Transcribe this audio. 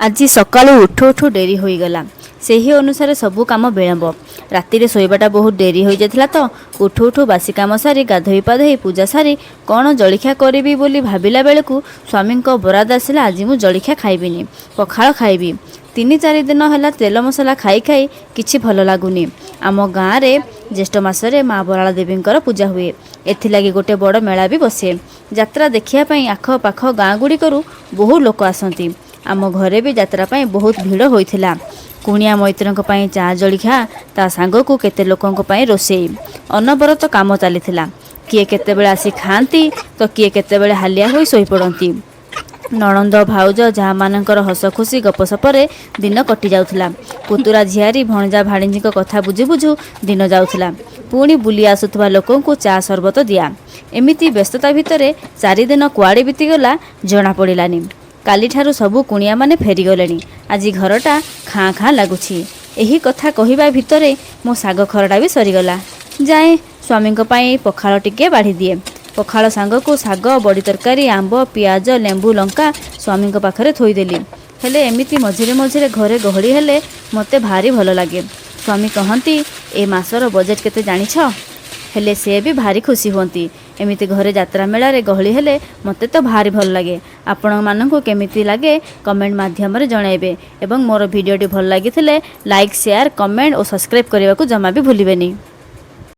आज सकाळू उठु उठु डेरी होईगला सेही अनुसार सबू काम विलंब राति शोबाटा बहुत डेरी हो जाता तो उठु उठु बासी काम सारी गाधोई पाधोई पूजा सारी कौन जलिखा करी बोली भाविला बेलू स्वामी बराद आसला आज मु जलिखा खाइबिनी पखाल खाइबी 3-4 दिन है तेल मसला खाई खाई किछि भल लगुनि। आम गाँव में ज्येष्ठ मसरे माँ बराला देवी पूजा हुए एथिलागी गोटे बड़ मेला भी बसे यात्रा देखियापाई आख पाख गाँ गुड़िकरू बहु लोक आसती। आम घरे भी यात्रा पाई बहुत भीड़ होइथिला। कुणिया मैत्रों चा जलिखा ता सांगकू केते लोकों पाई रोसेई अनबरत काम चलीथिला। किए केतेबेले आसी खाती तो किए केतेबेले हालिया होई सोई पड़ती। नणंद भाउज जहाँ मानकर हस खुशी गपसपरे दिन कटि जाउथिला। पुतुरा झियारी भणजा भाणीजी कथा बुझु बुझु दिन जाउथिला। पुणी बुली आसुथुवा लोकंकु चा सरबत दिया। एमिति व्यस्तता भितरे 4 दिन कुआड़े बीतीगला जना पड़िलानी। काली ठारू सबू कुणिया माने फेरीगले। आज घरटा खाँ खाँ लगुछि। एही कथा कहिबा भितरे मो साग खरडा भी सरीगला। जाए स्वामी पखाल टिके बाढ़ी दिए। पखाल सांगकू साग बड़ी तरकारी आंब पियाज लेंबू लंका स्वामी पाखरे थोईदेली। हेले एमिति मझिरे मझिरे घरे गहली हेले मते भारी भल लगे। स्वामी कहती ए मासर बजेट केते जानिछ? हेले से भी भारी खुशी होती। एमिति घरे यात्रा मेला रे गहली हेले मते तो भारी भल लगे। आपण मानकू केमिति लागे कमेंट माध्यम रे जणाइबे एवं मोर वीडियोटी भल लागिथिले लाइक शेयर कमेंट और सब्सक्राइब करने को जमा भी भूलिबेनी।